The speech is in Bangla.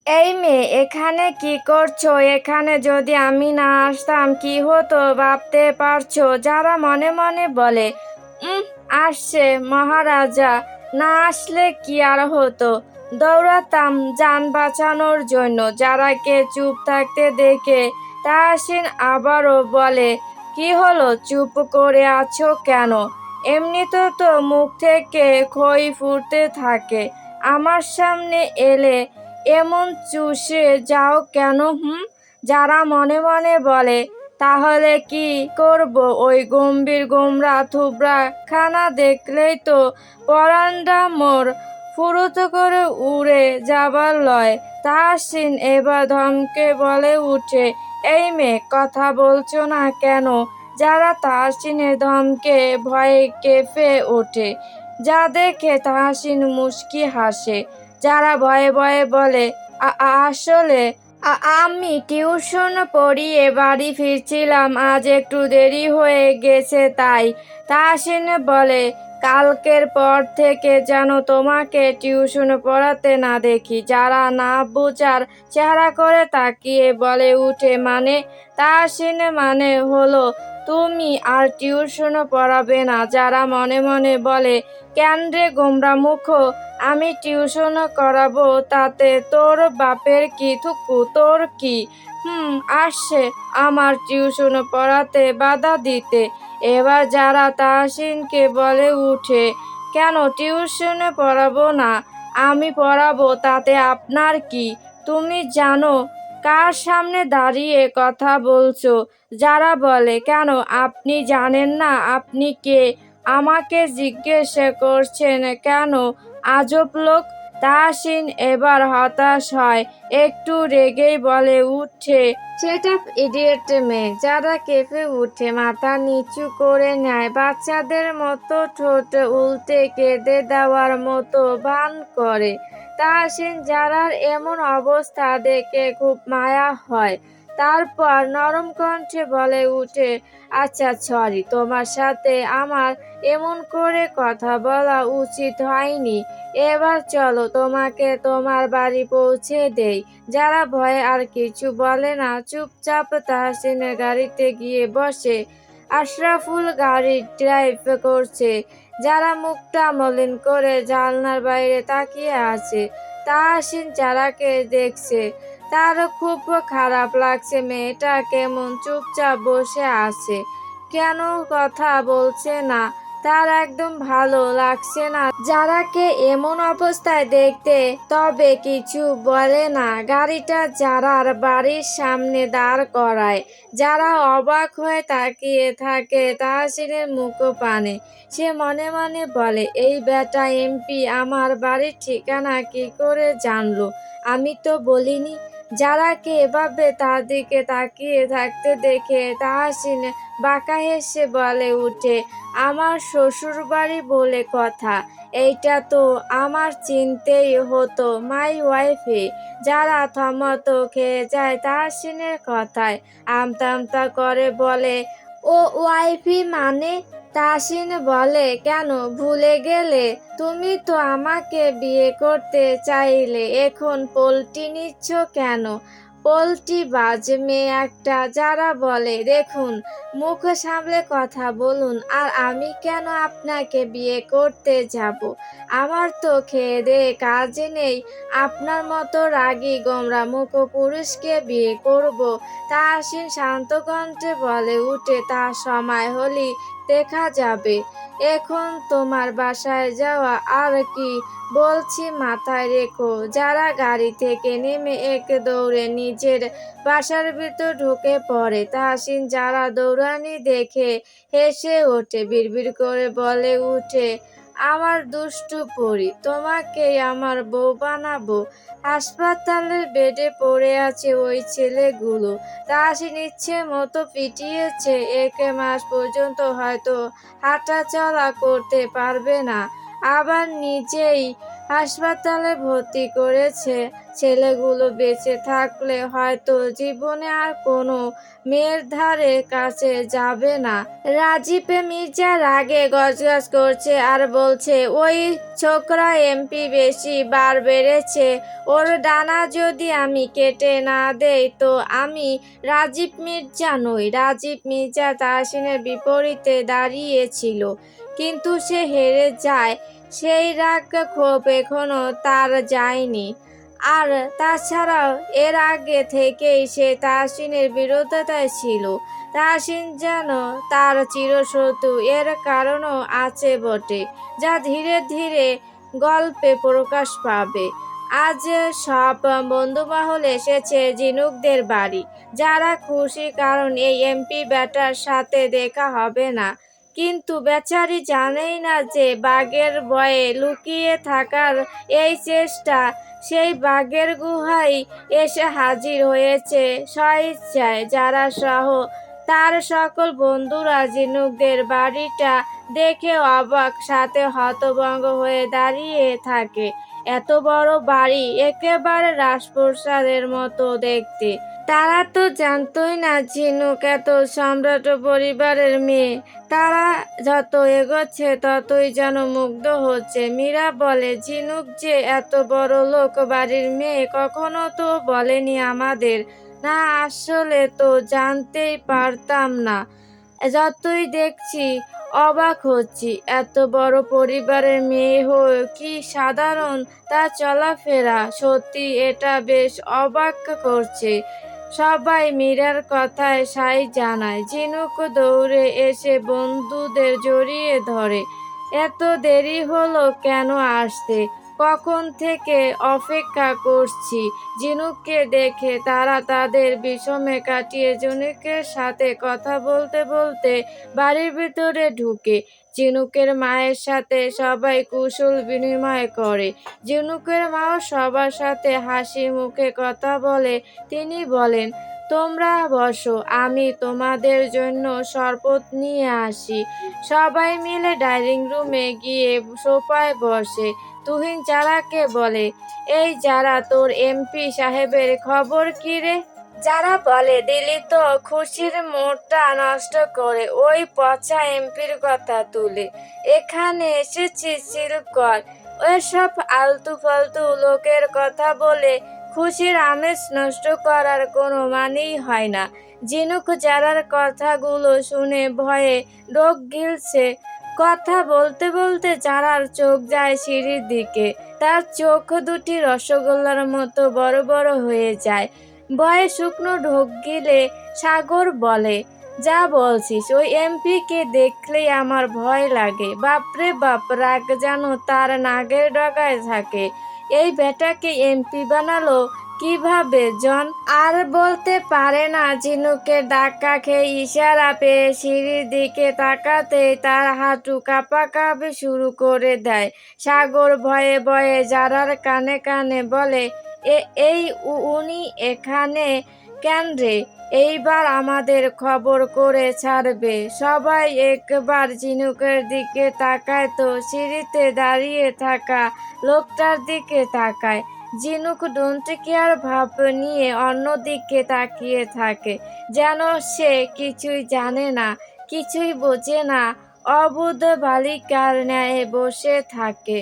এই মেয়ে, এখানে কি করছো? এখানে যদি আমি না আসতাম কি হতো ভাবতে পারছো? যারা মনে মনে বলে, উম আসছে মহারাজা, না আসলে কি আর হতো। দৌড়াতাম যান বাঁচানোর জন্য। যারাকে চুপ থাকতে দেখে তাহসিন আবারও বলে, কি হলো, চুপ করে আছো কেন? এমনিতে তো মুখ থেকে খই ফুটতে থাকে, আমার সামনে এলে এমন চুষে যাও কেন? যারা মনে মনে বলে, তাহলে কি করব ওই গম্ভীর গোমরা থুবড়া খানা দেখলেই তো পরানটা মোর ফুরুত করে উড়ে যাবার লয়। তাহসিন এবার ধমকে বলে উঠে, এই মেয়ে, কথা বলছো না কেন? যারা তাহসিনের ধমকে ভয়ে কেঁপে ওঠে। যা দেখে তাহসিন মুচকি হাসে। যারা ভয়ে ভয়ে বলে, আসলে আমি টিউশন পড়িয়ে বাড়ি ফিরছিলাম, আজ একটু দেরি হয়ে গেছে তাই। তাহসিন বলে, কালকের পর থেকে যেন তোমাকে টিউশন পড়াতে না দেখি। যারা না বোঝার চেহারা করে তাকিয়ে বলে উঠে, মানে? তাহসিন মানে হলো, তুমি আর টিউশন পড়াবে না। যারা মনে মনে বলে, কেন রে গোমরা মুখ, আমি টিউশন করাবো, তাতে তোর বাপের কি? থুকু, তোর কি? আসছে আমার টিউশন পড়াতে বাধা দিতে। এবার যারা তাহসিনকে বলে উঠে, কেন টিউশন পড়াবো না? আমি পড়াবো, তাতে আপনার কি? তুমি জানো কার সামনে দাঁড়িয়ে কথা বলছো? যারা বলে, কেন আপনি জানেন না আপনি কে? আমাকে জিজ্ঞেস করছেন কেন? আজব লোক। তাহসিন এবার হতাশ হয়, একটু রেগেই বলে উঠে, সেট আপ ইডিয়েট মেয়ে। যারা কেঁপে উঠে মাথা নিচু করে নেয়, বাচ্চাদের মতো ঠোঁট উল্টে কেঁদে দেওয়ার মতো ভান করে। তাহসিন যারার এমন অবস্থা দেখে খুব মায়া হয়। তারপর নরম কণ্ঠে বলে উঠে, আচ্ছা সরি, তোমার সাথে আমার এমন করে কথা বলা উচিত হয়নি। এবার চলো, তোমাকে তোমার বাড়ি পৌঁছে দেই। যারা ভয়ে আর কিছু বলে না, চুপচাপ তাহসিনের গাড়িতে গিয়ে বসে। আশরাফুল গাড়ি ড্রাইভ করছে। যারা মুখটা মলিন করে জানলার বাইরে তাকিয়ে আছে। তাহসিন যারাকে দেখছে, তার খুব খারাপ লাগছে। মেয়েটা কেমন চুপচাপ বসে আছে, কেন কথা বলছে না, তার একদম ভালো লাগছে না যারাকে এমন অবস্থায় দেখতে। তবে কিছু বলে না, গাড়িটা যারার বাড়ির সামনে দাঁড় করায়। যারা অবাক হয়ে তাকিয়ে থাকে তাহসিনের মুখপানে। সে মনে মনে বলে, এই বেটা এমপি আমার বাড়ির ঠিকানা কি করে জানলো? আমি তো বলিনি। যারাকে এভাবে তার দিকে তাকিয়ে থাকতে দেখে তাহসিন বাঁকা হেসে বলে উঠে, আমার শ্বশুর বাড়ি বলে কথা, এইটা তো আমার চিনতেই হতো। মাই ওয়াইফে। যারা থমথ খেয়ে যায় তাহসিনের কথায়, আমতা আমতা করে বলে, ও ওয়াইফি মানে? তাহসিন বলে, কেন ভুলে গেলে? তুমি তো আমাকে বিয়ে করতে চাইলে, এখন পল্টি নিচ্ছ কেন? পল্টি বাজ মেয়ে একটা। যারা বলে, দেখুন, মুখ সামলে কথা বলুন। আর আমি কেন আপনাকে বিয়ে করতে যাব? আমার তো খেয়ে দেয়ে কাজ নেই, আপনার মতো রাগী গোমরা মুখ পুরুষকে বিয়ে করব? তাহসিন শান্ত কণ্ঠে বলে উঠে, তা সময় হলেই দেখা যাবে। এখন তোমার বাসায় যাওয়া আর কি বলছি মাথায় রেখো। যারা গাড়ি থেকে নেমে এক দৌড়ে নিজের বাসার ভিতর ঢুকে পড়ে। তাহসিন যারা দৌড়ানি দেখে হেসে ওঠে, বিড়বিড় করে বলে উঠে, আমার দুষ্টু পরী, তোমাকেই আমার বউ বানাবো। হাসপাতালের বেডে পড়ে আছে ওই ছেলেগুলো। তাহসিন ইচ্ছে মতো পিটিয়েছে, 1 মাস পর্যন্ত হয়তো হাঁটা চলা করতে পারবে না। আবার নিজেই হাসপাতালে ভর্তি করেছে। ছেলেগুলো বেঁচে থাকলে হয়তো জীবনে আর কোনো মেয়ের ধারে কাছে যাবে না। রাজীব মির্জা রাগে গজগজ করছে আর বলছে, ওই ছোকরা এমপি বেশি বার বেড়েছে। ওর ডানা যদি আমি কেটে না দেই তো আমি রাজীব মির্জা নই। রাজীব মির্জা তাহসিনের বিপরীতে দাঁড়িয়েছিল, কিন্তু সে হেরে যায়। সেই রাগ ক্ষোভ এখনো তার যায়নি। আর তাছাড়াও এর আগে থেকেই সে তাহসিনের বিরোধিতায় ছিল। তাহসিন যেন তার চিরশত্রু, এর কারণও আছে বটে, যা ধীরে ধীরে গল্পে প্রকাশ পাবে। আজ সব বন্ধুমহল এসেছে ঝিনুকদের বাড়ি। যারা খুশি, কারণ এই এমপি ব্যাটার সাথে দেখা হবে না। কিন্তু বেচারি জানেই না যে বাঘের ভয়ে লুকিয়ে থাকার এই চেষ্টা সেই বাঘের গুহায় এসে হাজির হয়েছে স্বইচ্ছায়। যারা সহ তার সকল বন্ধুরা ঝিনুকদের বাড়িটা দেখে অবাক, সাথে হতভম্ব হয়ে দাঁড়িয়ে থাকে। এত বড় বাড়ি, একেবারে রাজপ্রাসাদের মতো দেখতে। তারা তো জানতই না ঝিনুক এত সম্রাট পরিবারের মেয়ে। তারা যত এগোচ্ছে ততই যেন মুগ্ধ হচ্ছে। মীরা বলে, ঝিনুক যে এত বড় লোক বাড়ির মেয়ে কখনো তো বলেনি আমাদের। না, আসলে তো জানতেই পারতাম না। যতই দেখছি অবাক হচ্ছি। এত বড় পরিবারের মেয়ে হয়ে কি সাধারণ তার চলাফেরা। সত্যি এটা বেশ অবাক করছে। সবাই মীরার কথায় সাই জানায়। ঝিনুক দৌড়ে এসে বন্ধুদের জড়িয়ে ধরে। এত দেরি হলো কেন আসতে? কখন থেকে অপেক্ষা করছি। ঝিনুককে দেখে তারা তাদের বিষমে কাটিয়ে ঝিনুকের সাথে কথা বলতে বলতে বাড়ির ভিতরে ঢুকে। ঝিনুকের মায়ের সাথে সবাই কুশল বিনিময় করে। ঝিনুকের মাও সবার সাথে হাসি মুখে কথা বলে। তিনি বলেন, তোমরা বসো, আমি তোমাদের জন্য শরবত নিয়ে আসি। সবাই মিলে ডাইনিং রুমে গিয়ে সোফায় বসে। তুহিন যারাকে বলে, এই যারা, তোর এমপি সাহেবের খবর কি রে? যারা বলে, দিলি তো খুশির মুডটা নষ্ট করে ওই পচা এমপির কথা তুলে। এখানে এসেছি চিল কর। ওইসব আলতু ফালতু লোকের কথা বলে খুশির আমেজ নষ্ট করার কোনো মানেই হয় না। ঝিনুক যারার কথাগুলো শুনে ভয়ে ঢোক গিলছে। কথা বলতে বলতে যারার চোখ যায় সিঁড়ির দিকে। তার চোখ দুটি রসগোল্লার মতো বড় বড় হয়ে যায়। ভয়ে শুকনো ঢোক গিলে সাগর বলে, যা বলছিস, ওই এমপি কে দেখলেই আমার ভয় লাগে। বাপরে বাপ, রাগ যেন তার নাগের ডগায় থাকে। এই বেটাকে এমপি বানালো কিভাবে জন? আর বলতে পারে না। ঝিনুকের ধাক্কা খেয়ে ইশারা পেয়ে সিঁড়ির দিকে তাকাতেই তার হাঁটু কাঁপাকাঁপি শুরু করে দেয়। সাগর ভয়ে ভয়ে যারার কানে কানে বলে, এই উনি এখানে কেন রে? এইবার আমাদের খবর করে ছাড়বে। সবাই একবার ঝিনুকের দিকে তাকায় তো সিঁড়িতে দাঁড়িয়ে থাকা লোকটার দিকে তাকায়। ঝিনুক ডোন্ট কেয়ার ভাব নিয়ে অন্যদিকে তাকিয়ে থাকে, যেন সে কিছুই জানে না, কিছুই বোঝে না, অবুঝ বালিকার ন্যায় বসে থাকে।